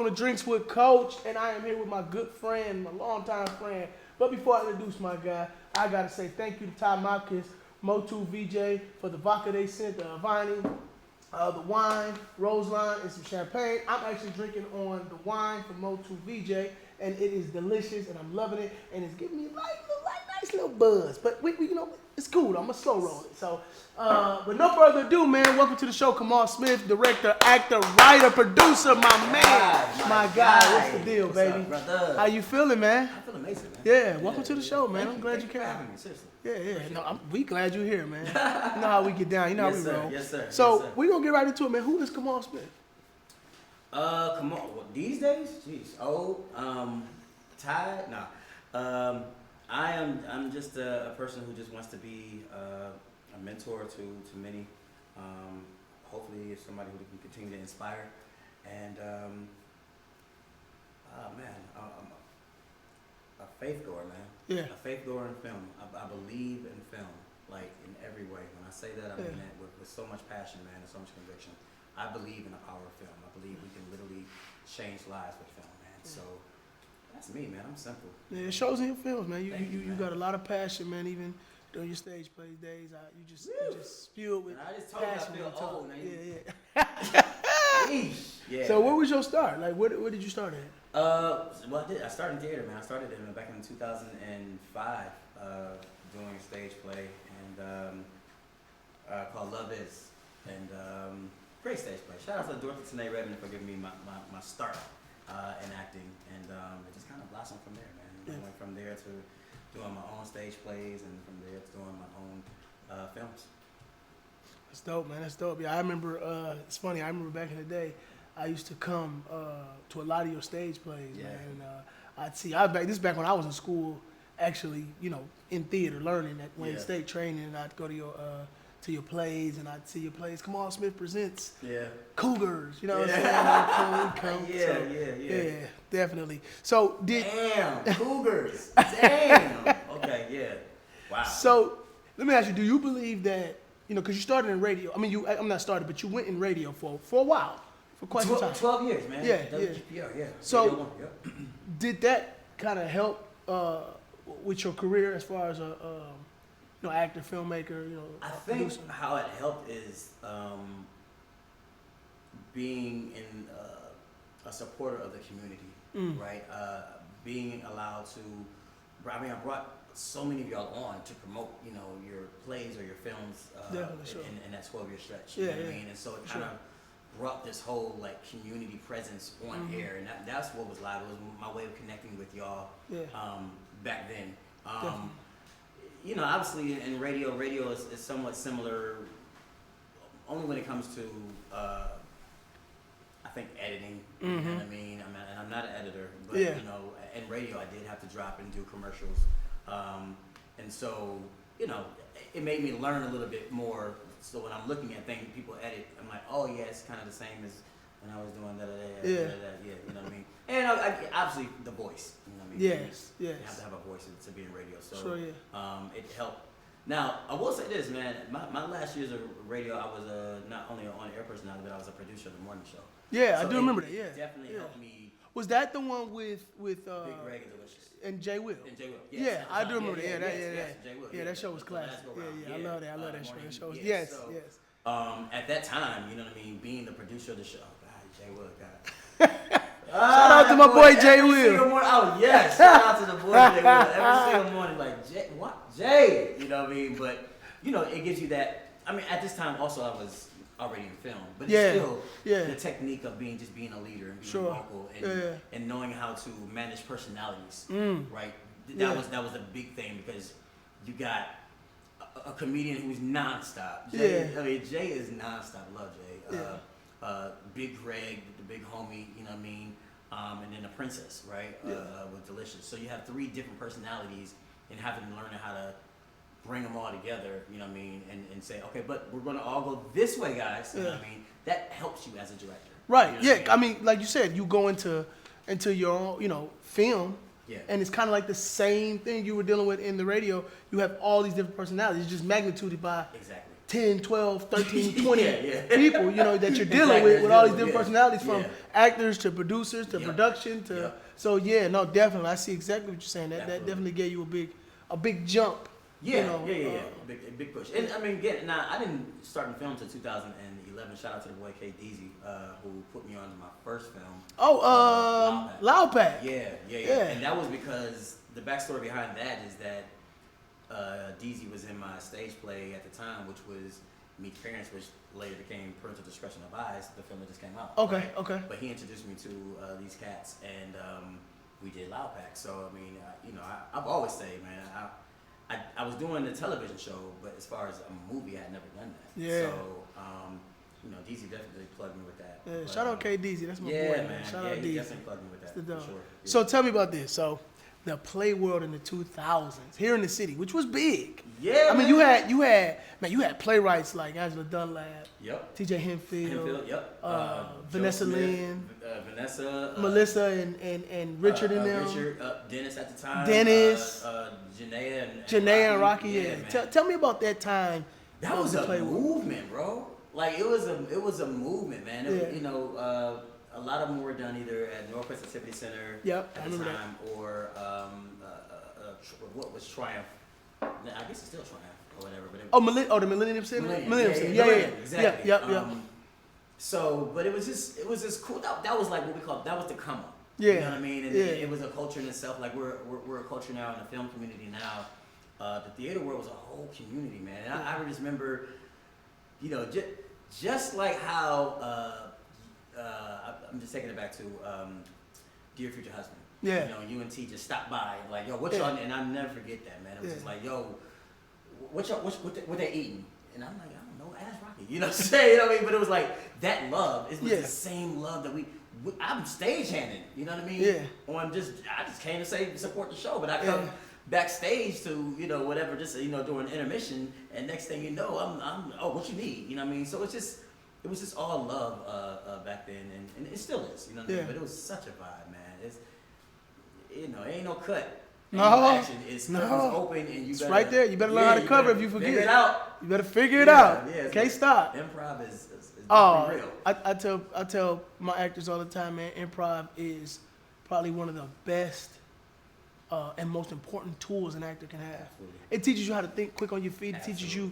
welcome to Drinks with Coach, and I am here with my good friend, my longtime friend. But before I introduce my guy, I gotta say thank you to FILMMAKERS, Motu VJ for the vodka they sent, the Havani, the wine, rose line, and some champagne. I'm actually drinking on the wine from Motu VJ, and it is delicious, and I'm loving it, and it's giving me nice little buzz. But we you know, it's cool. I'm gonna slow roll it. So, but no further ado, man. Welcome to the show, Kamal Smith, director, actor, writer, producer, my man, my guy. What's the deal, What's baby? up, brother? How you feeling, man? I feel amazing, man. Yeah, welcome to the show, man. I'm glad you Thank you for came. having me, seriously. Yeah. No, we glad you're here, man. You know how we get down. You know Yes, how we sir. roll. Yes, sir. So Yes, sir. we're gonna get right into it, man. Who is Kamal Smith? Come on. What, these days? Jeez. Tired? Nah. I'm just a person who just wants to be a mentor to many. Hopefully, somebody who can continue to inspire. And I'm a faith goer, man. Yeah. A faith goer in film. I believe in film, like in every way. When I say that, I mean that with so much passion, man, and so much conviction. I believe in the power of film. I believe we can literally change lives with film, man. So that's me, man. I'm simple. Yeah, it shows in your films, man. You Man. got a lot of passion, man. Even during your stage plays days, you just spew it with And I just told you I passion. feel when you talk. old, man. Yeah. Yeah. So where was your start? Like, where did you start at? Well, I started in theater, man. I started back in 2005 doing a stage play and called Love Is, and great stage play. Shout out to Dorothy Tanae Redmond for giving me my start in acting, and it just kind of blossomed from there, man. Yeah. I went from there to doing my own stage plays, and from there to doing my own films. That's dope, man. That's dope. Yeah, I remember. It's funny. I remember back in the day, I used to come to a lot of your stage plays, Yeah. man. And I'd see. This is back when I was in school, actually, in theater, learning at Wayne Yeah. State training, and I'd go to your plays, and I'd see your plays. Kamal Smith presents Yeah. Cougars. You know what Yeah. I'm saying? Come. Yeah. Definitely. So Damn, Cougars. Damn. Okay, yeah. Wow. So let me ask you: do you believe that because you started in radio? I mean, I'm not started, but you went in radio for a while, for quite some time. 12 years, man. Yeah, WGPR, yeah. So- Radio 1, yep. Did that kind of help with your career as far as a actor, filmmaker? I think producer? how it helped is being in a supporter of the community, right? Being allowed to, I brought so many of y'all on to promote, your plays or your films Definitely, sure. in that 12-year stretch. You know what I mean? And so it kind of brought this whole community presence on air, and that's what was live. It was my way of connecting with y'all back then. Obviously in radio is somewhat similar, only when it comes to I think editing. You know what I mean? And I'm not an editor, but in radio I did have to drop and do commercials, and so it made me learn a little bit more. So when I'm looking at things people edit, I'm like, oh yeah, it's kind of the same as when I was doing that. You know what I mean? And obviously the voice. You know what I mean? Yes. You have to have a voice to be in radio. So Sure, yeah. it helped. Now I will say this, man. My last years of radio, I was not only an on-air personality, but I was a producer of the morning show. Yeah, So I do remember that. Yeah, definitely helped me. Was that the one with Big Greg and Delicious. and Jay Will? And Jay Will. Yeah, Yes, I do remember that. Jay Will, Yeah, that show was So classic. Let's Go Round. Yeah, I love that. I love that show. Morning, That show was, yeah, yes. At that time, you know what I mean, being the producer of the show, God, Jay Will, God. Shout out to my boy Jay every Will. single morning, oh yes, shout out to the boy Jay Will. Every single morning, like Jay, what? Jay, you know what I mean? But it gives you that. I mean, at this time, also I was already in film, but it's still the technique of being a leader and being vocal and knowing how to manage personalities, right? That was a big thing because you got a comedian who's nonstop. Jay is nonstop. Love Jay. Big Greg, the big homie, you know what I mean? And then the princess, right? With Delicious. So you have 3 different personalities and having to learn how to bring them all together, you know what I mean? And say, okay, but we're going to all go this way, guys. You know what I mean? That helps you as a director. Right. You know what I mean, like you said, you go into your own, film. Yeah. And it's kind of like the same thing you were dealing with in the radio. You have all these different personalities, just magnitude by Exactly. 10, 12, 13, 20 yeah. people, you know, that you're dealing Exactly, with all these dealing different with, personalities, from yeah. actors to producers to Yep. production to. Yep. So yeah, no, definitely, I see exactly what you're saying. That Absolutely. definitely gave you a big jump. Yeah, you know, yeah. Big push. And I mean, again, now I didn't start in film until 2011. Shout out to the boy K Deezy, who put me on to my first film. Loud Pack. Yeah. And that was because the backstory behind that is that Deezy was in my stage play at the time, which was Meet Parents, which later became Parental Discretion Advised, the film that just came out. Okay, right? okay. But he introduced me to these cats, and we did Loud Pack. So I mean, I've always said, man, I was doing the television show, but as far as a movie, I had never done that. Yeah. So, Deezy definitely plugged me with that. Yeah, But, shout out K Deezy, that's my boy. man. Shout Yeah, out he Deezy. definitely plugged me with that. The For dog. sure. Yeah. So tell me about this. So the play world in the 2000s here in the city, which was big. Yeah. I mean, man. you had playwrights like Angela Dunlap, Yep. T.J. Henfield, Yep. Vanessa Joe Smith, Lynn, Vanessa, Melissa, and Richard and them. Richard, Dennis at the time. Dennis, Janaea and Rocky. Yeah. man. Tell me about that time. That was a movement, bro. Like it was a movement, man. A lot of them were done either at Northwest Activity Center Yep, I at the remember time, or what was Triumph? I guess it's still Triumph or whatever. But the Millennium Center. Yeah, exactly. Yep. So, but it was just cool. That was like what we call, that was the come up. Yeah. You know what I mean? And Yeah. it was a culture in itself. Like we're a culture now in the film community now. The theater world was a whole community, man. And I just remember, just like how I'm just taking it back to Dear Future Husband. Yeah. UNT just stopped by and like, yo, what y'all, and I'll never forget that, man. It was just like, yo, what they eating? And I'm like, I don't know, ask Rocky. You know what I'm saying? You know what I mean? But it was like that love. It was the same love that I'm stagehanding. You know what I mean? Yeah. I just came to say support the show, but I come backstage to whatever, just during intermission, and next thing you know, I'm what you need? You know what I mean? So it was just all love back then, and it still is. You know what I mean? But it was such a vibe, man. It's it ain't no cut. No action. It's open, and you. It's right there. You better learn how to cover if you forget. Figure it out. You better figure it out. Yeah, Can't stop. Improv is real. I tell my actors all the time, man. Improv is probably one of the best and most important tools an actor can have. Absolutely. It teaches you how to think quick on your feet. It teaches you,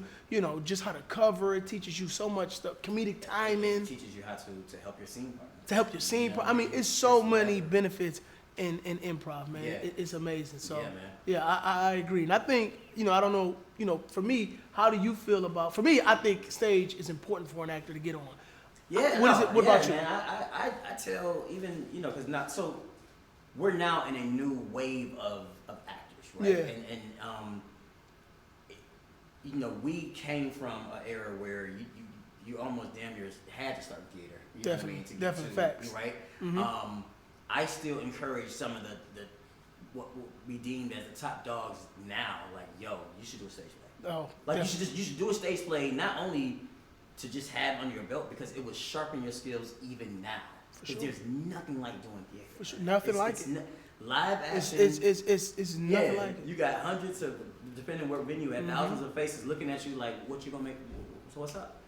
just how to cover. It teaches you so much stuff, comedic timing. It teaches you how to help your scene partner. To help your scene partner. I mean, it's so many benefits in improv, man. Yeah. It's amazing. So, yeah, man. I agree. And I think, I don't know, for me, how do you feel about, for me, I think stage is important for an actor to get on. Yeah. What about you? Man, I tell even, because we're now in a new wave of actors, right? Yeah. And we came from an era where you almost damn near had to start theater. You know what I mean? Definitely facts. Right? Mm-hmm. I still encourage some of the what will be deemed as the top dogs now. Like, yo, you should do a stage play. Oh, like you should do a stage play, not only to just have under your belt, because it will sharpen your skills even now. Because there's nothing like doing theater. For sure, nothing like it. Live action. It's nothing like it. You got hundreds of, depending what venue, at thousands of faces looking at you like, what you gonna make? So what's up?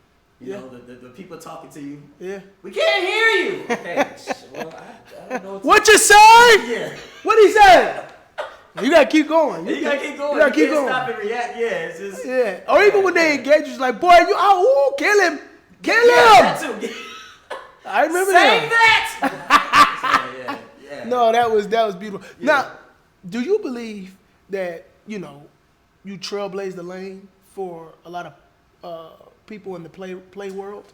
You know, the people talking to you. Yeah. We can't hear you. Okay. Well, I don't know what you say? Yeah. What he say? You gotta keep going. You gotta keep going. You gotta keep can't going. Stop and react. Yeah. It's just. Yeah. Or even when they engage, it's like, boy, you kill him. Kill him. That too. I remember Sing that. Yeah. No, that was beautiful. Yeah. Now, do you believe that you trailblazed the lane for a lot of people in the play world?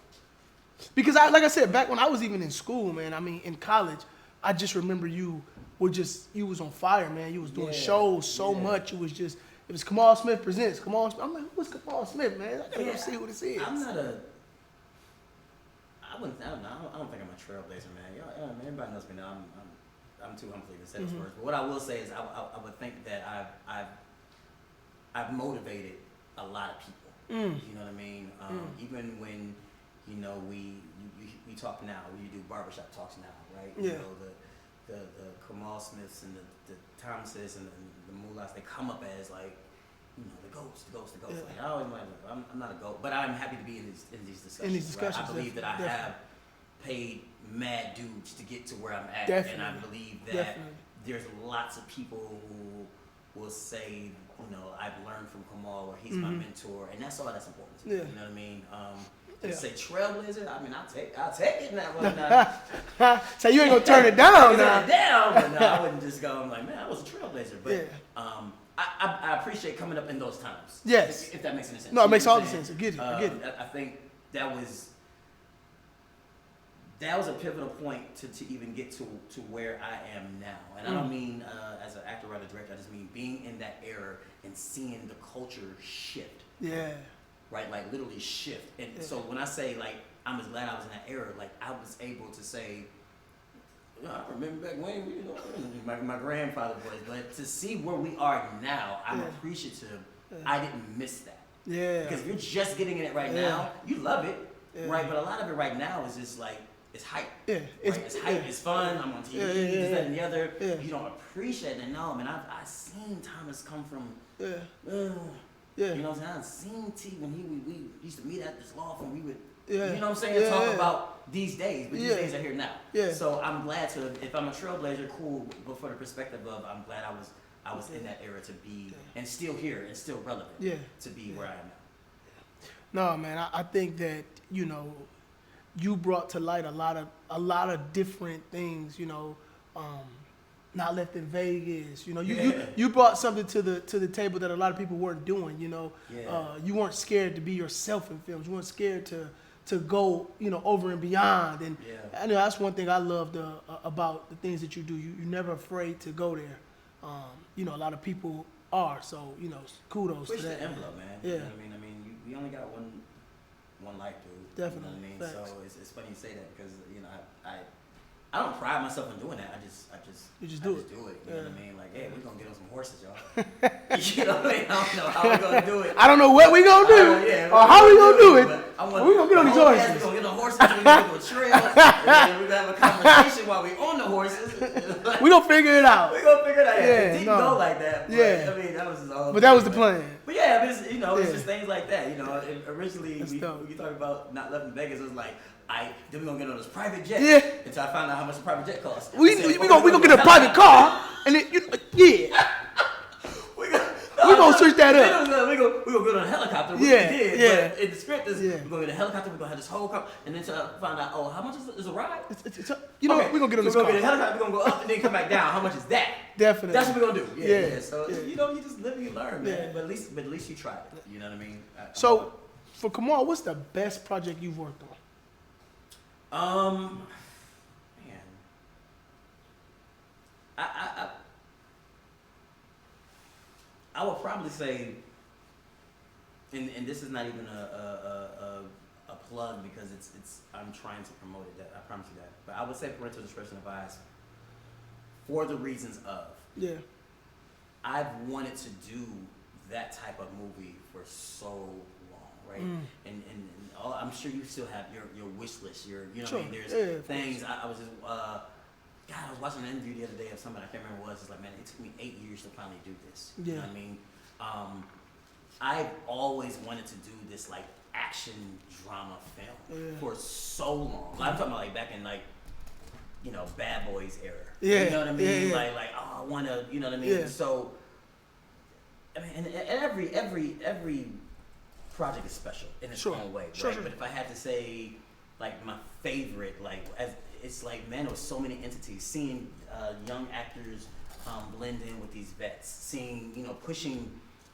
Because like I said, back when I was even in school, man, I mean in college, I just remember you was on fire, man. You was doing shows so much. It was Kamal Smith presents. Kamal Smith. I'm like, who's Kamal Smith, man? I gotta go see what this is. I'm not I don't think I'm a trailblazer, man. Y'all, everybody knows me now. I'm too humble to say this words. But what I will say is I would think that I've motivated a lot of people. You know what I mean? Even when we talk now, we do barbershop talks now, right? Yeah. You know, the Kamal Smiths and the Thomases and the Mullahs, they come up as like, the goats. Yeah. Like, I always like, I'm not a goat, but I'm happy to be in these discussions. In these discussions, right? I believe that I definitely. have paid mad dues to get to where I'm at, Definitely. and I believe that Definitely. there's lots of people who will say, I've learned from Kamal, or he's my mentor, and that's all that's important to me. Yeah. You know what I mean? Yeah. Say trailblazer, I mean, I'll take it now. So you ain't gonna turn it down now. Turn it down, but no, I wouldn't just go. I'm like, man, I was a trailblazer, but Yeah. I appreciate coming up in those times. Yes. If that makes any sense. No, it makes all the sense. I get it. I think that was a pivotal point to even get to where I am now. And I don't mean as an actor, writer, director. I just mean being in that era and seeing the culture shift. Yeah. Right, like literally shift. And so when I say like I'm just glad I was in that era, like I was able to say, I remember back when my grandfather was, but to see where we are now, I'm appreciative. I didn't miss that. Yeah. Because if you're just getting in it right now, you love it, right? But a lot of it right now is just like it's hype. Yeah. Right? It's hype. It's fun. I'm on TV. This, that, and the other. Yeah. You don't appreciate it. No, man. I've seen Thomas come from. Yeah. Yeah. You know what I'm saying? I've seen T when we used to meet at this law firm. We would, you know what I'm saying? Talk about these days, but these days are here now. Yeah. So I'm glad to, if I'm a trailblazer, cool. But for the perspective of, I'm glad I was in that era to be, and still here and still relevant. Yeah. To be where I am now. No, man. I think that you brought to light a lot of different things. Not left in Vegas. You brought something to the table that a lot of people weren't doing. You weren't scared to be yourself in films. You weren't scared to go over and beyond. And I know that's one thing I loved about the things that you do. You're never afraid to go there. A lot of people are. So kudos Push to that. The envelope, man. Yeah. You know what I mean, we only got one life, dude. Definitely. You know what I mean? So it's funny you say that because I don't pride myself in doing that. I just do it. You know what I mean? Like, hey, we're gonna get on some horses, y'all. You know what I mean? I don't know how we're gonna do it. I don't know what we gonna do or how we gonna do it. We gonna get on these horses. We're gonna get on horses. We're gonna go to a trail. And then we're gonna have a conversation while we're on the horses. We gonna figure it out. We're gonna figure it out. It didn't go like that. But, I mean, that was all. But that was the plan. But yeah, but it's just things like that. Originally we talked about not left in Vegas. It was like. Then we're going to get on this private jet until I found out how much a private jet costs. We gonna get a private car and then, we're going to switch that up. We're going to get on a helicopter, which we did. But in the script, we're going to get a helicopter, we're going to have this whole car, and then to find out, how much is a ride? We're going to get on this car. We're going to get a helicopter, we're going to go up and then come back down. How much is that? Definitely. That's what we're going to do. Yeah. So, you just live and you learn, man. But at least you tried it. You know what I mean? So, for Kamal, what's the best project you've worked on? Man, I would probably say, and this is not even a plug because it's I'm trying to promote it. That I promise you that. But I would say parental discretion advised for the reasons of I've wanted to do that type of movie for so long, right? And I'm sure you still have your wish list. You know what I mean? There's things. I was just I was watching an interview the other day of somebody, I can't remember what it was. It's like, man, it took me 8 years to finally do this. You know what I mean? I've always wanted to do this like action drama film for so long. I'm talking about like back in like, Bad Boys era. You know what I mean? Like, I want to, you know what I mean? So, I mean, and every project is special in its own way, right? But if I had to say, like, my favorite, like, it's like, man, there was so many entities. Seeing young actors blend in with these vets. Seeing, pushing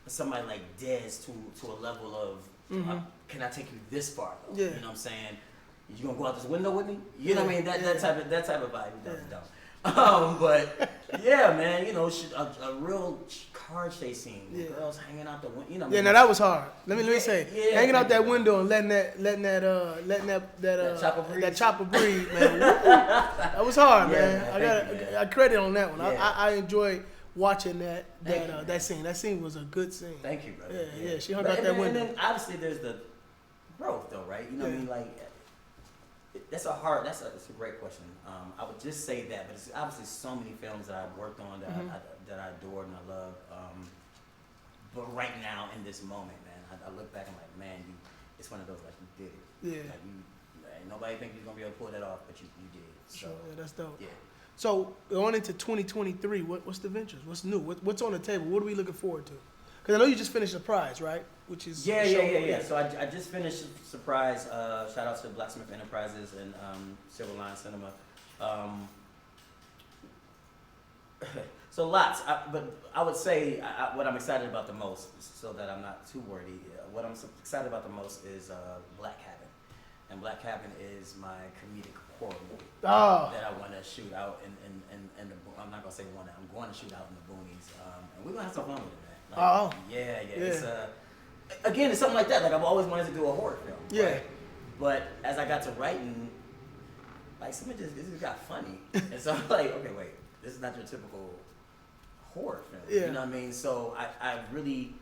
somebody like Dez to a level of, can I take you this far, though? You know what I'm saying? You gonna go out this window with me? You know what I mean? That type of vibe. That's dumb. But yeah, man, a real car chase scene. Girls hanging out the window. Now that was hard. Let me say, hanging out that window and letting that chopper breathe, man. That was hard, man. I credit on that one. I enjoyed watching that scene. That scene was a good scene. Thank you, brother. Yeah. She hung out that window. And then obviously there's the growth, though, right? You know what I mean? Like. It's a great question. I would just say that, but it's obviously so many films that I've worked on that I adored and I love. but right now in this moment, man, I look back and I'm like, man, it's one of those like you did it. Yeah. Like nobody think you're gonna be able to pull that off, but you did. So Sure, yeah, that's dope. Yeah. So going into 2023, what's the ventures? What's new? What's on the table? What are we looking forward to? Because I know you just finished Surprise, right? Which is yeah. So I just finished Surprise. Shout out to Blacksmith Enterprises and Silver Line Cinema. So lots, but I would say what I'm excited about the most, so that I'm not too wordy. What I'm excited about the most is Black Cabin, and Black Cabin is my comedic horror movie that I want to shoot out in the. I'm not gonna say one. I'm going to shoot out in the boonies, and we're gonna have some fun with it, man. Like, yeah. It's again, it's something like that. Like I've always wanted to do a horror film. Yeah. Right? But as I got to writing, like some of this got funny, and so I'm like, okay, wait, this is not your typical horror film. Yeah. You know what I mean? So I really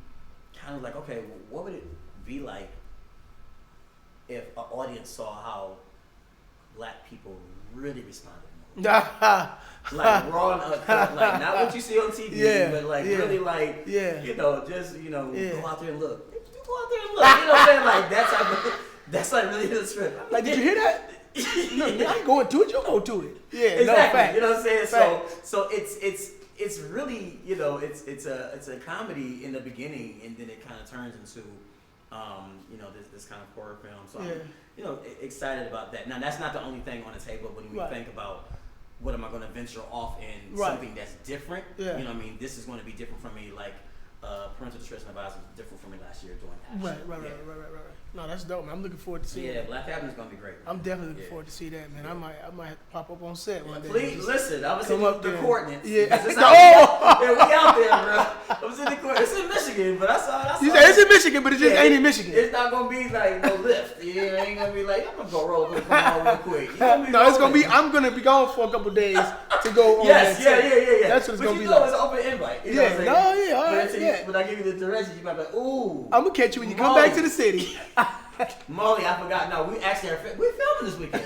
kind of like, okay, well, what would it be like if an audience saw how Black people really responded? Like raw and uncut, like not what you see on TV, but like really like, you know, just go out there and look. You go out there and look. You know what I'm saying? Like that's like really the script. Like, did you hear that? No, I ain't going to it. You go to it. Yeah, exactly. No, fact. You know what I'm saying? Fact. So it's really, it's a comedy in the beginning, and then it kind of turns into this kind of horror film. So I'm excited about that. Now that's not the only thing on the table when we think about what am I going to venture off in, something that's different. Yeah. You know what I mean? This is going to be different from me. Like Parental Distress and Advice was different from me last year doing action. Right. No, no, that's dope, man. I'm looking forward to seeing it. Yeah, Black Cabin is gonna be great. I'm definitely looking forward to see that, man. I might have to pop up on set one day. Please listen. I was in the coordinates. Yeah. We out there, bro. I was in the coordinates. It's in Michigan, but I saw. You said it's in Michigan, but it just ain't in Michigan. It's not gonna be like no lift. You know, it ain't gonna be like I'm gonna go roll with Kamal real quick. No, it's gonna be. I'm gonna be gone for a couple days to go on. Yes, that set. yeah. That's what it's gonna be like. like. It's an open invite. You know what I'm saying? All right, When I give you the directions, you might be like, ooh. I'm gonna catch you when you come back to the city. Molly, I forgot. No, we actually we're filming this weekend.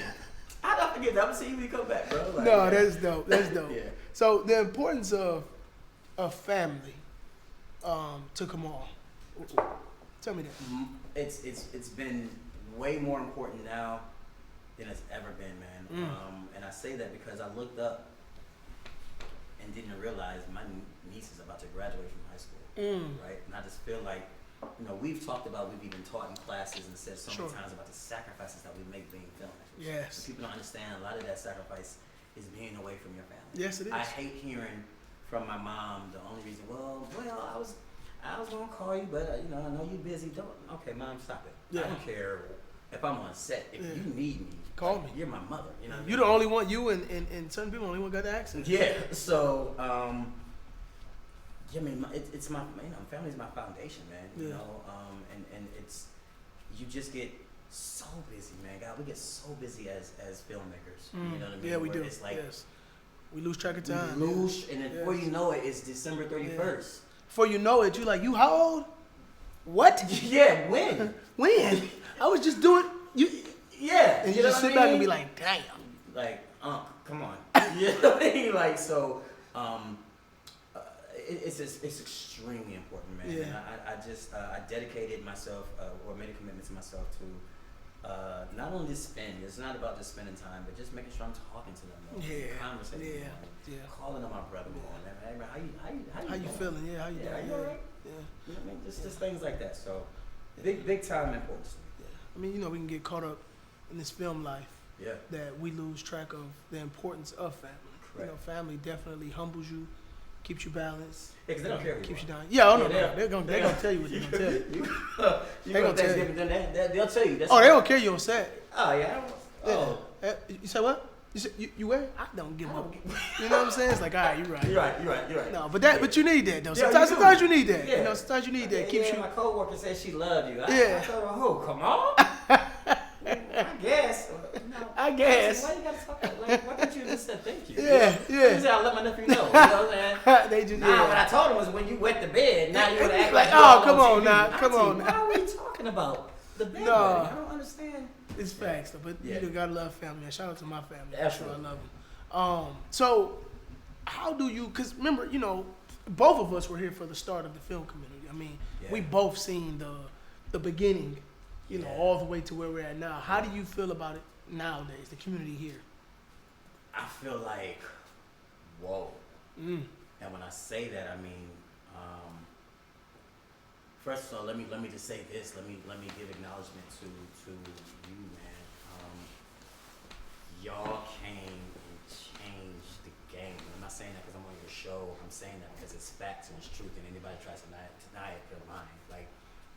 How'd I forget that? I'm gonna see you when you come back, bro. Like, no, that's dope. That's dope. Yeah. So the importance of family to Kamal. Tell me that. It's been way more important now than it's ever been, man. And I say that because I looked up and didn't realize my niece is about to graduate from high school, right? And I just feel like, we've talked about, we've even taught in classes and said so many times about the sacrifices that we make being filmmakers. Yes. So people don't understand a lot of that sacrifice is being away from your family. Yes, it is. I hate hearing from my mom the only reason, well, I was gonna call you, but I know you're busy. Okay, mom, stop it. Yeah. I don't care if I'm on set. If you need me, call me. You're my mother. You know. You're the only one. You and certain people only one got the access. Yeah. So. I mean, it's my family's my foundation, man. And it's you just get so busy, man. God, we get so busy as filmmakers. You know what I mean? Yeah, we do. It's like we lose track of time. And then before you know it, it's December 31st. Yeah. Before you know it, you're like, you how old? What? Yeah, when? When? I was just doing you. Yeah. And you just sit back and be like, damn. Like, come on. You know what I mean? Like, so. It's extremely important, man. Yeah. And I dedicated myself or made a commitment to myself to not only just spend. It's not about just spending time, but just making sure I'm talking to them. Conversating. Calling them my brother. Hey, man, how you feeling? Yeah, how you doing? Are you all right? Yeah. You know what I mean? Just things like that. So big time importance. Yeah. I mean, we can get caught up in this film life. Yeah. That we lose track of the importance of family. Correct. Family definitely humbles you. Keeps you balanced. Yeah, because they don't care. Keeps you down. Yeah, I know. They're gonna tell you what they're gonna tell you. They're gonna tell you. They'll tell you. They don't care you on set. Oh yeah. Oh. You said what? You said you where? I don't give up. You know what I'm saying? It's like, all right, you're right. You're right. No, but you need that though. Sometimes you need that. Yeah. Sometimes you need that. Keeps you. My coworker said she loved you. I told her, oh, come on. I guess. I guess. Why you gotta talk like? Why can't you just say thank you? Yeah. You say I let my nephew know. You know what I'm saying? They just. What I told him was when you wet the bed. Now you would act like, oh, come on now, come on. Why are we talking about the bed? No, I don't understand. It's facts, though, but you gotta love family. And shout out to my family. Absolutely. Sure, I love them. So, how do you? Because remember, both of us were here for the start of the film community. I mean, we both seen the beginning, you know, all the way to where we're at now. How do you feel about it nowadays, the community here? I feel like, whoa. And when I say that, I mean, first of all, let me just say this. Let me give acknowledgement to you, man. Y'all came and changed the game. I'm not saying that because I'm on your show. I'm saying that because it's facts and it's truth, and anybody tries to deny it, they're lying. Like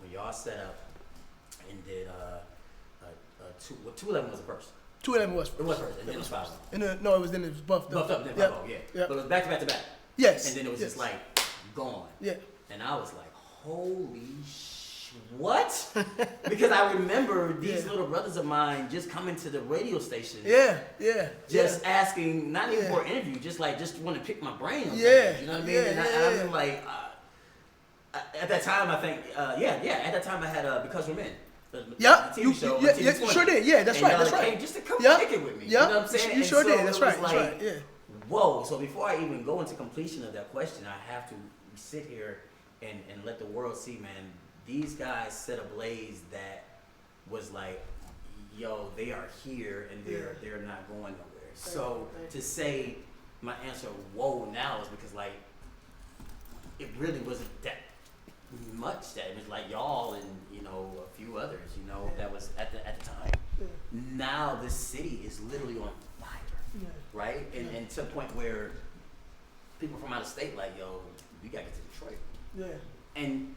when y'all set up and did 211 was the first. 211 was first. It was first, and then it was 5. No, it was then it was buffed up. Buffed up, then 5, yeah. But it was back to back to back. Yes. And then it was just like gone. Yeah. And I was like, holy what? Because I remember these little brothers of mine just coming to the radio station. Just asking, not even for an interview, just want to pick my brain. On things, you know what I mean? And I mean, like, at that time, I think, at that time I had Because We're Men. You sure did. Yeah, that's right. That's right. Just to come kick it with me. You know what I'm saying? You sure did. That's right. That's right. Yeah. Whoa. So before I even go into completion of that question, I have to sit here and let the world see, man, these guys set a blaze that was like, yo, they are here and they're not going nowhere. So to say my answer, whoa, now is because like it really wasn't that much. That it was like y'all and you know a few others, you know, that was at the time. Now this city is literally on fire, right? And to the point where people from out of state like, yo, we gotta get to Detroit. And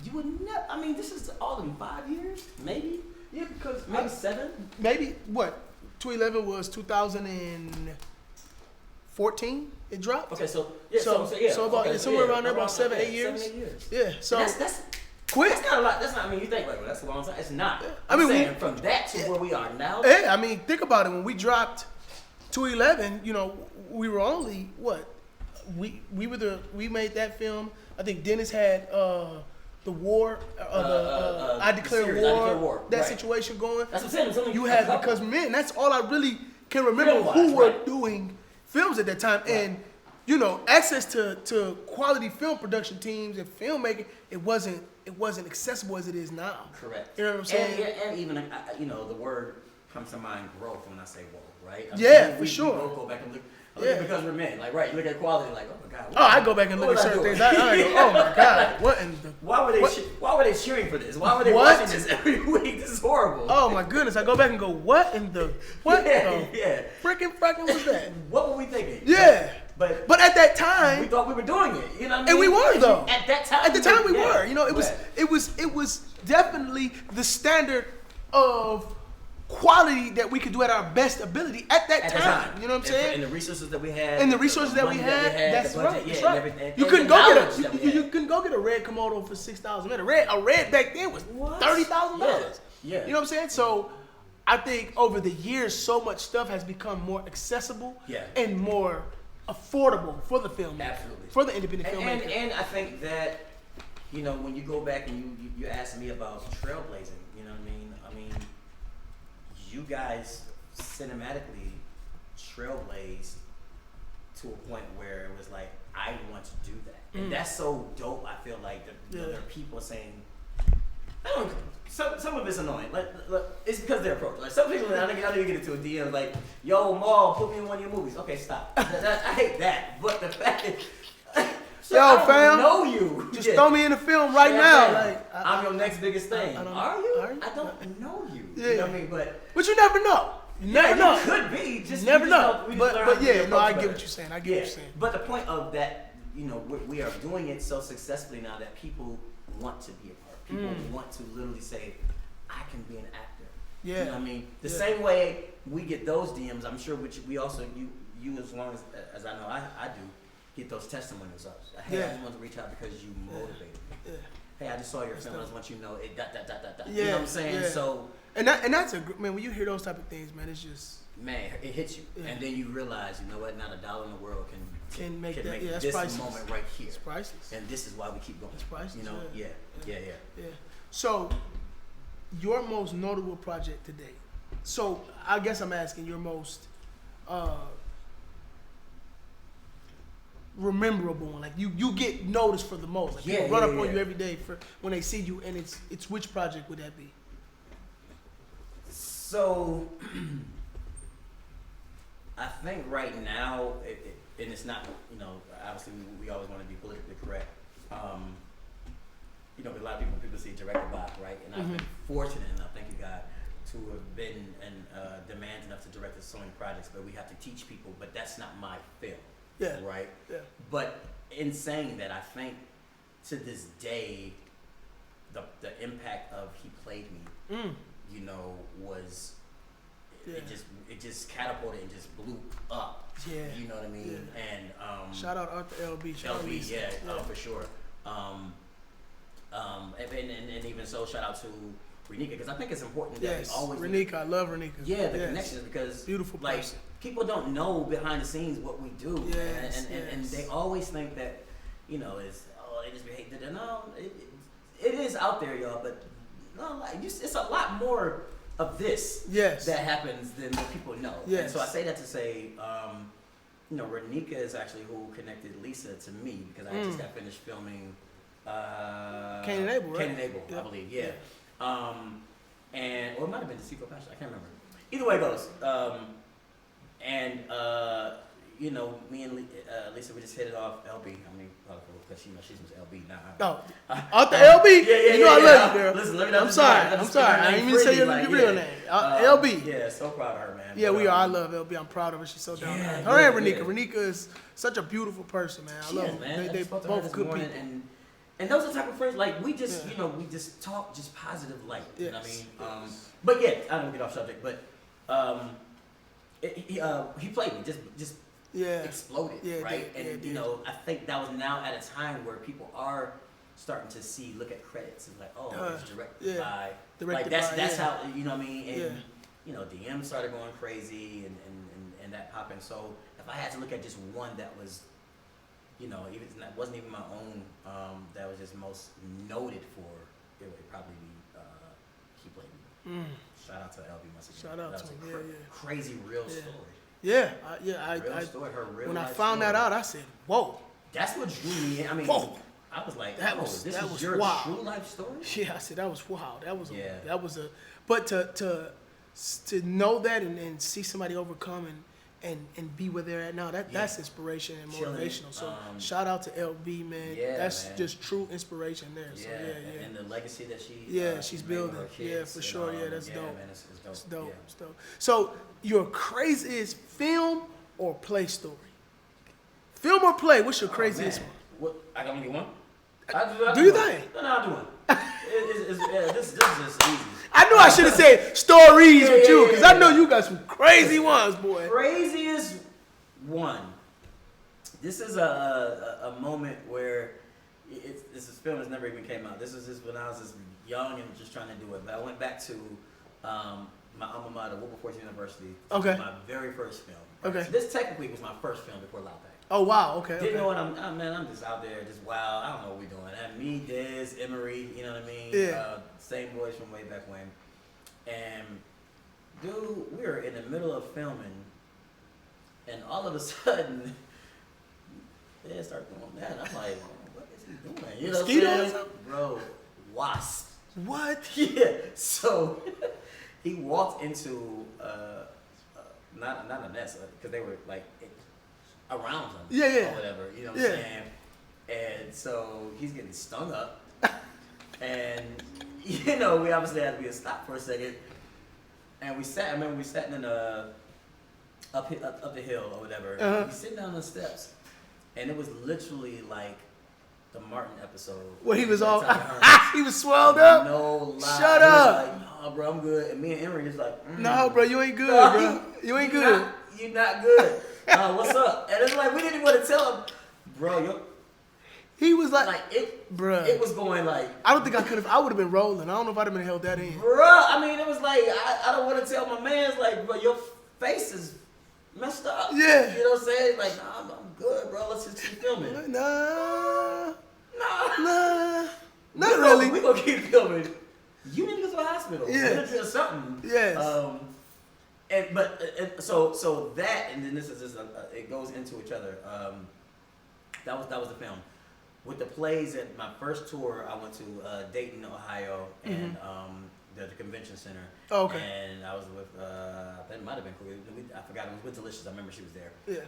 you would never. I mean, this is all in 5 years, maybe. Yeah, because maybe 7. Maybe what? 211 was 2014. It dropped. Okay, so about somewhere around there, about 7, 8 years. 7, 8 years. Yeah, so that's quick. That's not a lot. That's not. I mean, you think like, well, that's a long time. It's not. I mean, saying from that to where we are now. Yeah, I mean, think about it. When we dropped 211, you know, we were only what? We made that film. I think Dennis had the war, I Declare War, that situation going. That's what I'm saying. You had Because Men. That's all I really can remember who were doing films at that time. And, you know, access to quality film production teams and filmmaking, it wasn't accessible as it is now. Correct. You know what I'm saying? And even, you know, the word comes to mind, growth, when I say whoa, right? I mean, for sure. We both go back and look at Because We're Men. Like, right, you look at quality, like, oh my God. I go back and look at certain things. I go, oh my God, what in the... Why were they cheering for this? Why were they watching this every week? This is horrible. Oh my goodness, I go back and go, what in the... Frickin' was that? What were we thinking? Yeah. But at that time... we thought we were doing it, you know what I mean? And we were, though. At that time. At the time we were. You know, it was definitely the standard of quality that we could do at our best ability at that time. You know what I'm saying? And the resources that we had. And the resources that we had. That's right. That's right. You couldn't go get a red Komodo for $6,000. A red back then was $30,000. Yeah. You know what I'm saying? So I think over the years, so much stuff has become more accessible and more affordable for the filmmaker. Absolutely. For the independent filmmaker. And I think that, you know, when you go back and you ask me about trailblazing, you know what I mean? I mean, you guys cinematically trailblazed to a point where it was like, I want to do that. And that's so dope. I feel like there are people saying, some of it's annoying. Like, it's because their approach. Like some people, I didn't even get into a DM like, yo, Maul, put me in one of your movies. Okay, stop. I hate that. But the fact that, yo, fam, know you. Just throw me in the film right now. Like, I'm your next biggest thing. Are you? I don't know you. You know what I mean? But you never know. You never know. You could be. Just you never know. But I get what you're saying. I get what you're saying. But the point of that, you know, we are doing it so successfully now that people want to be a part. People want to literally say, I can be an actor. Yeah. You know what I mean? The same way we get those DMs, I'm sure we also, you as long as I know I do, get those testimonials up. Hey, I just want to reach out because you motivated me. Yeah. Hey, I just saw your film. I just want you to know it. Yeah. You know what I'm saying? Yeah. So. And that's man. When you hear those type of things, man, it's just. Man, it hits you, and then you realize, you know what? Not a dollar in the world can make this priceless. Moment right here. It's priceless, and this is why we keep going. It's priceless. You know, yeah. So, your most notable project today. So, I guess I'm asking your most rememberable one? Like you get noticed for the most. Like people run up on you every day for when they see you, and it's which project would that be? So, I think right now, and it's not, you know, obviously we always want to be politically correct. You know, a lot of people see directed by, right? And I've been fortunate enough, thank you God, to have been and demand enough to direct so many projects, but we have to teach people, but that's not my film. Yeah. Right? Yeah. But in saying that, I think to this day, the impact of He Played Me, you know, was it just catapulted and just blew up. Yeah. You know what I mean? Yeah. And shout out Arthur LB. LB, yeah, for sure. And even so, shout out to Renika, because I think it's important that we always Renika, I love Renika. Yeah, the connections, because beautiful like person. People don't know behind the scenes what we do, and they always think that, you know, they just be hating. No, it is out there, y'all, but no, like it's a lot more of this that happens than what people know. Yes. And so I say that to say, you know, Renika is actually who connected Lisa to me, because I just got finished filming Cain and Abel, right? Cain and Abel, I believe, yeah. Or it might have been Deceitful Passion, I can't remember. Either way it goes. You know, me and Lisa, we just hit it off. LB, I mean, because she's with LB now. Arthur LB? You know I love you, girl. Listen, let me know. I'm sorry. I didn't even say your real name. LB. Yeah, so proud of her, man. Yeah, we are. I love LB. I'm proud of her. She's so down. Her and Renika. Renika is such a beautiful person, man. I love her. They both good people. And those are the type of friends, like, we just, you know, we just talk just positive light. You know what I mean? But yeah, I don't get off subject, but he played me, just exploded, right? And you know, I think that was now at a time where people are starting to look at credits and like, oh, it's directed by, like that's how, you know what I mean? And you know, DM started going crazy and that popping. So if I had to look at just one that was, you know, even that wasn't even my own, that was just most noted for, it would probably be He Played Me. Shout out to LB once again. Shout out to him. Crazy real story. Yeah, when I found that out, I said, "Whoa!" That's what drew me in. I mean, I was like, "This is your true life story." Yeah, I said that was wow. That was a. But to know that and see somebody overcome and be where they're at now, that's inspiration and motivational. So shout out to LB, man. Yeah, that's just true inspiration there. So and the legacy that she's building. Yeah, for sure. Yeah, that's dope. Man, it's dope. It's dope. It's dope. So your craziest film or play story? Film or play? What's your craziest one? What? I got only one. Do you think? No, I'll do one. This is just easy. I knew I should have said stories with you, because I know you got some crazy ones, boy. Craziest one. This is a moment where this film has never even came out. This was just when I was just young and just trying to do it. But I went back to my alma mater, Wilberforce University. Okay. My very first film. Okay. So this technically was my first film before Loud Pack. Oh wow. Okay. Didn't know what I'm just out there, just wild. I don't know what we're doing. And me, Dez, Emery, you know what I mean? Yeah. Same boys from way back when. And dude, we were in the middle of filming, and all of a sudden, they start doing that. I'm like, what is he doing? You know what I'm saying? Bro, wasp. What? Yeah. So he walked into not a nest, because they were like around him. Yeah. Or whatever. You know what I'm saying? And so he's getting stung up. And, you know, we obviously had to be a stop for a second. And we sat in up the hill or whatever. We sitting down on the steps. And it was literally like the Martin episode. Where he was all, he was swelled up? No lie. Shut up. Like, no, bro, I'm good. And me and Emery just like, no, bro, you ain't good, bro. You ain't good. You're not good. What's up? And it's like, we didn't even want to tell him, bro, he was like it, bruh. It was going like, I don't think I could have. I would have been rolling. I don't know if I'd have been held that in. Bruh, I mean, it was like, I don't want to tell my man's like, bro, your face is messed up. Yeah. You know what I'm saying? Like, nah, I'm good, bro. Let's just keep filming. Nah. Not really. We gonna keep filming. You need to go to the hospital. Yeah. Or something. Yes. So that, and then this is just it goes into each other. That was the film. With the plays at my first tour, I went to Dayton, Ohio, and the convention center. Oh, okay. And I was with that might have been cool. I forgot, it was with Delicious. I remember she was there. Yeah.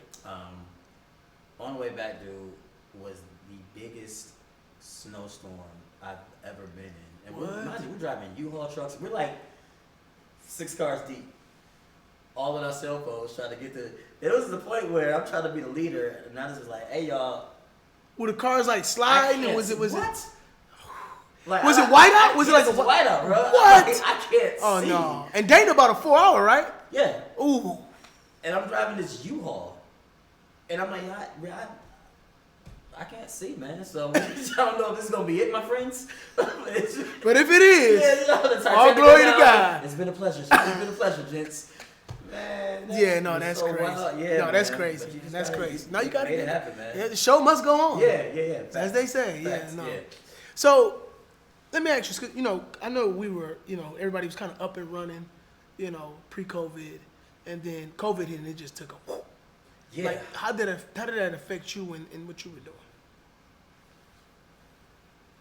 On the way back, dude, was the biggest snowstorm I've ever been in. And we're driving U-Haul trucks. We're like 6 cars deep. All on our cell phones trying to get to. It was the point where I'm trying to be the leader, and I was just like, "Hey, y'all." Were the cars like sliding, or was it? What? Like, was it whiteout? Was it like a whiteout, bro? What? I can't see. Oh no! And Dayton about a 4 hour, right? Yeah. Ooh. And I'm driving this U-Haul, and I'm like, I can't see, man. So I don't know if this is gonna be it, my friends. But if it is, all glory to God. It's been a pleasure. It's been a pleasure, gents. Man, that's so crazy. Wild. Yeah, no, that's man. crazy. That's crazy. No, you gotta make it happen, man. Yeah, the show must go on. Yeah. As they say. Facts, yeah, no. Yeah. So, let me ask you, 'cause, I know we were, everybody was kind of up and running, pre-COVID, and then COVID hit and it just took a whoop. Yeah. Like, how did that affect you in what you were doing?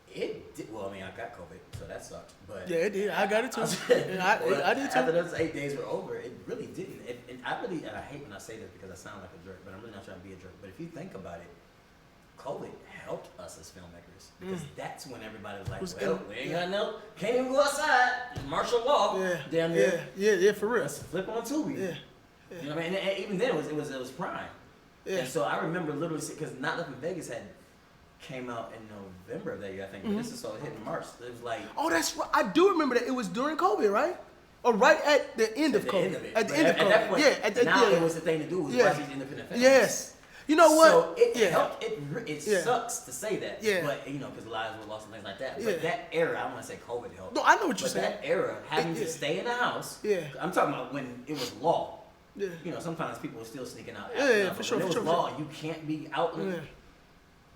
It did. Well, I mean, I got COVID, so that sucked. But yeah, it did. I got it too. I did too. After those 8 days were over, it really didn't. And I hate when I say this because I sound like a jerk, but I'm really not trying to be a jerk. But if you think about it, COVID helped us as filmmakers because that's when everybody was like, we ain't got no, can't even go outside. Martial law. Yeah. Damn near. Yeah, for real. Let's flip on Tubi. Yeah. You know what I mean? And even then, it was prime. Yeah. And so I remember literally because Not Left in Vegas came out in November of that year, I think. But this is so it hit in March. It was like, oh, that's right. I do remember that. It was during COVID, right? Or right at the end of COVID. At the end of COVID. That point, it was the thing to do was watch these independent films. Yes. You know what? So it helped. It sucks to say that. Yeah. But because lives were lost and things like that. But that era, I want to say COVID helped. No, I know what you're saying. That era, having to stay in the house. Yeah. I'm talking about when it was law. Yeah. Sometimes people were still sneaking out. Yeah, for sure. When it was law, you can't be out. Yeah.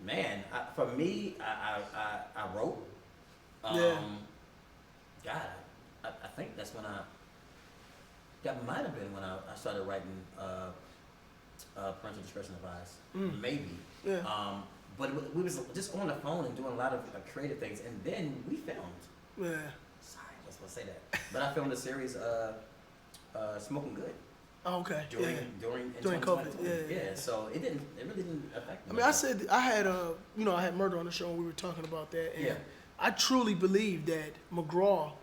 Man, for me, I wrote. God, I think that's when that might have been when I started writing Parental Discretion Advised. Maybe. Yeah. But we was just on the phone and doing a lot of creative things, and then we filmed. Yeah. Sorry, I was supposed to say that. But I filmed a series, Smoking Good. Oh, okay. During COVID. Yeah. So it really didn't affect me. I mean, I said I had I had Murder on the show and we were talking about that, and Yeah. I truly believe that McGraw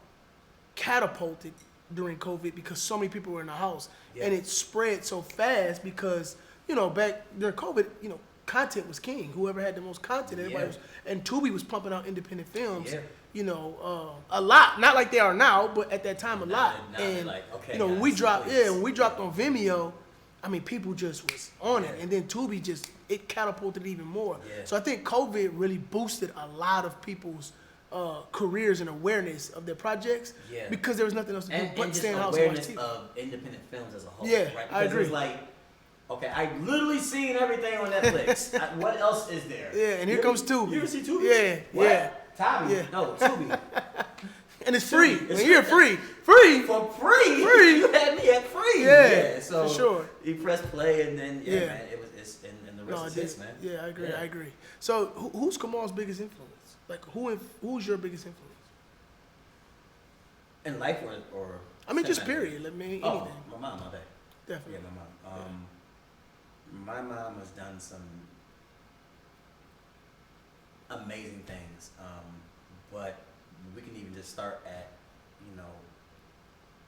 catapulted during COVID because so many people were in the house, and it spread so fast because back during COVID, content was king. Whoever had the most content, everybody was, and Tubi was pumping out independent films. Yeah. A lot, not like they are now, but at that time a lot. Now and like, okay, when we dropped, when we dropped on Vimeo, I mean, people just was on it, and then Tubi it catapulted even more. Yeah. So I think COVID really boosted a lot of people's careers and awareness of their projects because there was nothing else to do but stay in the house and watch TV. Of independent films as a whole. Yeah, right? Because I agree. It was like, okay, I literally seen everything on Netflix. What else is there? Yeah, and here comes Tubi. You ever see Tubi? Yeah, what? yeah. Tubi? Yeah. No, Tubi. And it's free. It's You're free. For free. Free. You had me at free. Yeah, so for sure. You press play and then man, it's and the rest is this, his, man. Yeah, I agree. So who's Kamal's biggest influence? Like who's your biggest influence? In life or I mean, just period. Let me anything. My mom, my dad. Definitely. Yeah, my mom. My mom has done some amazing things, but we can even just start at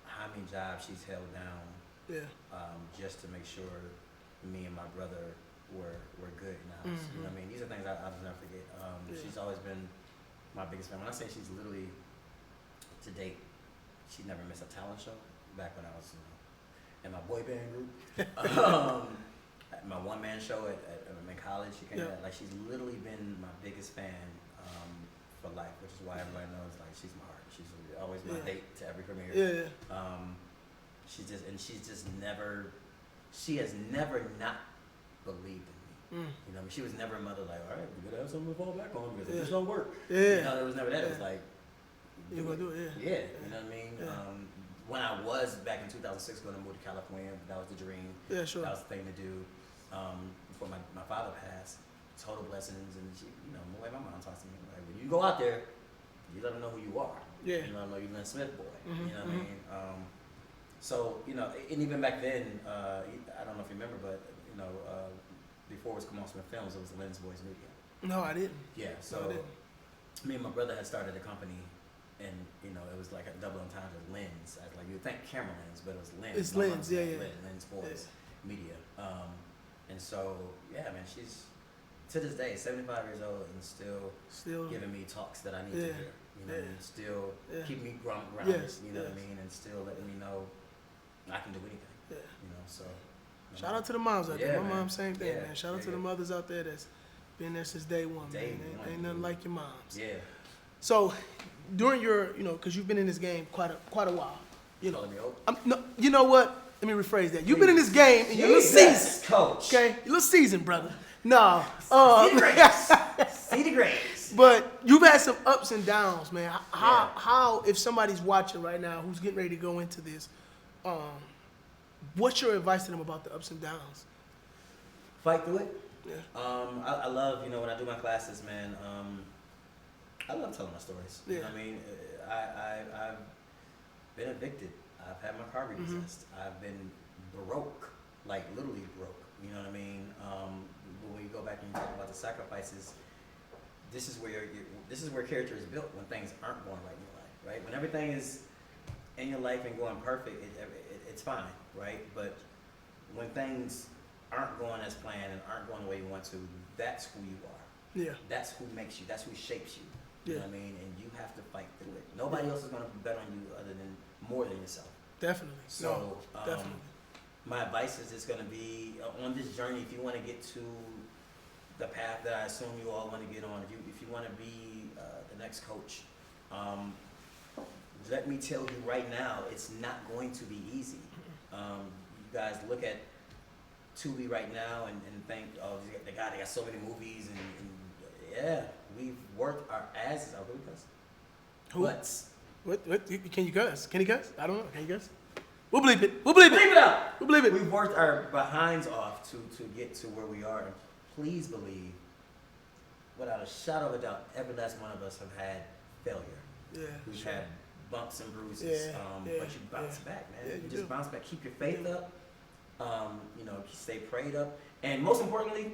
how many jobs she's held down, just to make sure me and my brother were good in the house. You know what I mean? These are things I'll never forget. She's always been my biggest fan. When I say she's literally to date, she never missed a talent show. Back when I was in my boy band group, my one-man show at college, she came out. Like, she's literally been my biggest fan for life, which is why everybody knows, like, she's my heart. She's always my date to every premiere. She has never not believed in me. You know, she was never a mother like, all right, we gotta have something to fall back on because if this don't work. There was never that. It was like, you gonna do it? You know what I mean? When I was back in 2006 going to move to California, that was the dream. Yeah, sure. That was the thing to do before my father passed. total blessings, and she, you know, the way my mom talks to me, like when you go out there, you let them know who you are. Yeah. You let them know you're Lynn Smith boy. Mm-hmm, You know what I mean? So you know, and even back then, I don't know if you remember, but you know, before it was Kamal Smith Films, it was Lynn's Boys Media. No, I didn't. Yeah. So me and my brother had started a company. And you know, it was like a double entendre of Lynn's. Like you would think camera lens, but it was Lynn's. It's Lynn's, yeah. Lynn's Boys Media. And so yeah, man, she's to this day 75 years old and still giving me talks that I need to hear. You know, what I mean? Still keep me grounded. You know what I mean, and still letting me know I can do anything. Yeah. You know, so. Shout out to the moms out there. My man. mom, same thing, man. Shout out to the mothers out there that's been there since day one, man. Ain't nothing like your moms. Yeah. So, during your, you know, because you've been in this game quite a while, you know. No, you know what? Let me rephrase that. You've been in this game in your little season, coach. Okay, your little season, brother. No, see the grace. But you've had some ups and downs, man. How if somebody's watching right now who's getting ready to go into this, what's your advice to them about the ups and downs? Fight through it. Yeah. I love, you know, when I do my classes, man. I love telling my stories. Yeah. You know what I mean? I've been evicted. I've had my car repossessed. I've been broke, like literally broke. You know what I mean? When you go back and you talk about the sacrifices, this is where character is built when things aren't going right in your life, right? When everything is in your life and going perfect, it's fine, right? But when things aren't going as planned and aren't going the way you want to, that's who you are. Yeah. That's who makes you. That's who shapes you. You know what I mean? And you have to fight through it. Nobody else is going to bet on you other than more than yourself. Definitely. So, definitely. My advice is just going to be on this journey. If you want to get to the path that I assume you all want to get on, if you want to be the next coach, let me tell you right now, it's not going to be easy. You guys look at Tubi right now and think, oh, they got so many movies and yeah, we've worked our asses out. Who cuss? What? Can you cuss? Can he cuss? I don't know. Can you cuss? We'll believe it. We'll believe it. Believe it out. We'll believe it. We've worked our behinds off to get to where we are, and please believe, without a shadow of a doubt, every last one of us have had failure. Yeah. We've had bumps and bruises. But you bounce back, man. Yeah, you just bounce back. Keep your faith up. You know, stay prayed up, and most importantly,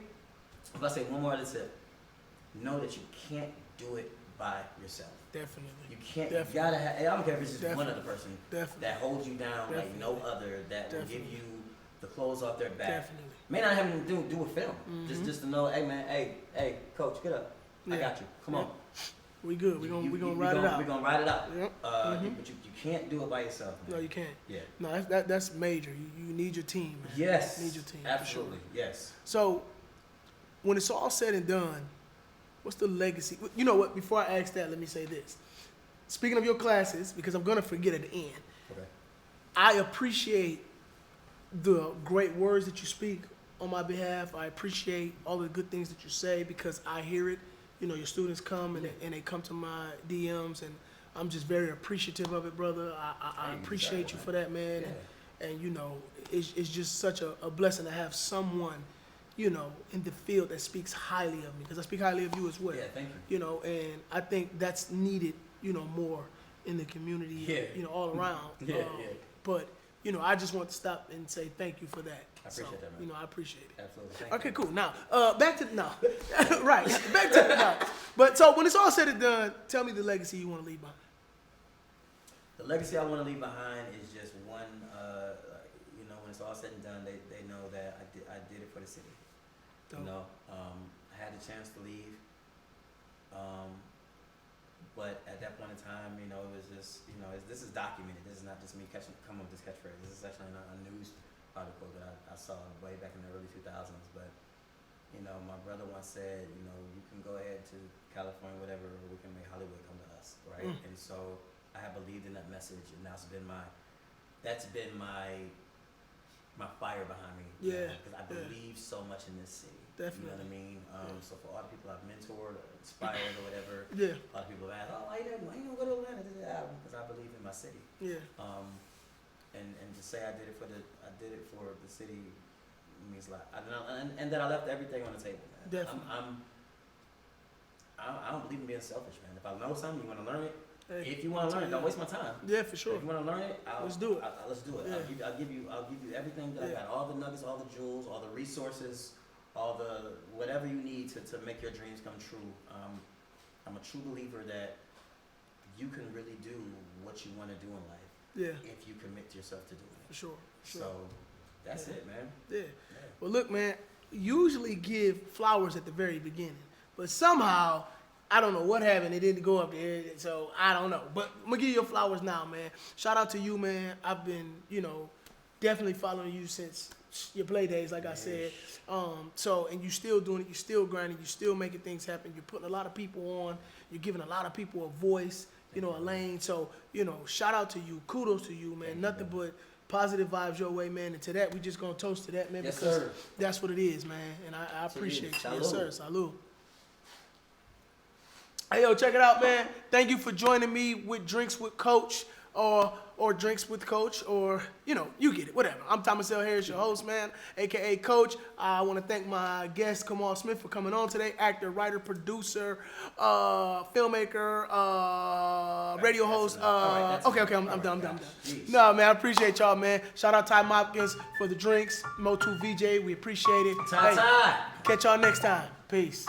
if I say one more other tip, know that you can't do it by yourself. Definitely. You can't. Definitely. You gotta have. I don't care if it's just one other person Definitely. that holds you down like no other. That will give you the clothes off their back. Definitely. May not have to do a film. Just to know, hey man, hey coach, get up. I got you. Come on. We good. We gonna ride it out. We're gonna ride it out. Yep. But you can't do it by yourself, man. No, you can't. Yeah. No, that's major. You need your team, man. Yes. You need your team. Absolutely. For sure. Yes. So, when it's all said and done, what's the legacy? You know what? Before I ask that, let me say this. Speaking of your classes, because I'm gonna forget at the end. Okay. I appreciate the great words that you speak on my behalf. I appreciate all the good things that you say because I hear it. You know, your students come and they come to my DMs, and I'm just very appreciative of it, brother. I appreciate you for that, man. Yeah. And you know, it's just such a blessing to have someone, you know, in the field that speaks highly of me, because I speak highly of you as well. Yeah, thank you. You know, and I think that's needed, you know, more in the community, you know, all around. But, you know, I just want to stop and say thank you for that. I appreciate that, man. You know, I appreciate it. Absolutely. Thank Okay, you. cool. Now, back to right. Back to now. But so when it's all said and done, tell me the legacy you want to leave behind. The legacy I want to leave behind is just one. You know, when it's all said and done, they know that I did it for the city. Dope. You know, I had the chance to leave. But at that point in time, you know, it was just, you know, this is documented. This is not just me coming up with this catchphrase. This is actually a news article that I saw way back in the early 2000s. But, you know, my brother once said, you know, you can go ahead to California, whatever, or we can make Hollywood come to us, right? And so I have believed in that message, and that's been my fire behind me. Yeah. Because I believe so much in this city. Definitely. You know what I mean? So for all the people I've mentored, or inspired, or whatever, a lot of people have asked, oh, why you don't go to Atlanta? Because I believe in my city. Yeah. And to say I did it for the city, means a lot. And that I left everything on the table, man. Definitely. I don't believe in being selfish, man. If I know something, you want to learn it. Hey, If you want to learn it, don't waste my time. Yeah, for sure. If you want to learn it, let's do it. Let's do it. Yeah. I'll give you everything that I got. All the nuggets, all the jewels, all the resources, all the whatever you need to make your dreams come true. I'm a true believer that you can really do what you want to do in life. Yeah. If you commit yourself to doing it. For sure. So that's it, man. Yeah. Well, look, man. Usually give flowers at the very beginning, but somehow I don't know what happened. It didn't go up there, so I don't know. But I'm gonna give you your flowers now, man. Shout out to you, man. I've been, definitely following you since your play days, like I said. So, and you still doing it. You still grinding. You still making things happen. You're putting a lot of people on. You're giving a lot of people a voice, a lane. So, shout out to you. Kudos to you, man. Nothing but positive vibes your way, man. And to that, we just gonna toast to that, man, yes, because sir. That's what it is, man. And I appreciate you. Salud. Yes, sir. Salud. Hey, yo, check it out, man. Thank you for joining me with Drinks with Coach or Drinks with Coach, or, you get it, whatever. I'm Thomas L. Harris, your host, man, a.k.a. Coach. I want to thank my guest, Kamal Smith, for coming on today. Actor, writer, producer, filmmaker, radio host. Okay, I'm done. No, man, I appreciate y'all, man. Shout out Ty Mopkins for the drinks. Mo2 VJ, we appreciate it. Hey, catch y'all next time. Peace.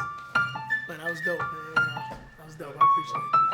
Man, that was dope, man. That was dope. I appreciate it.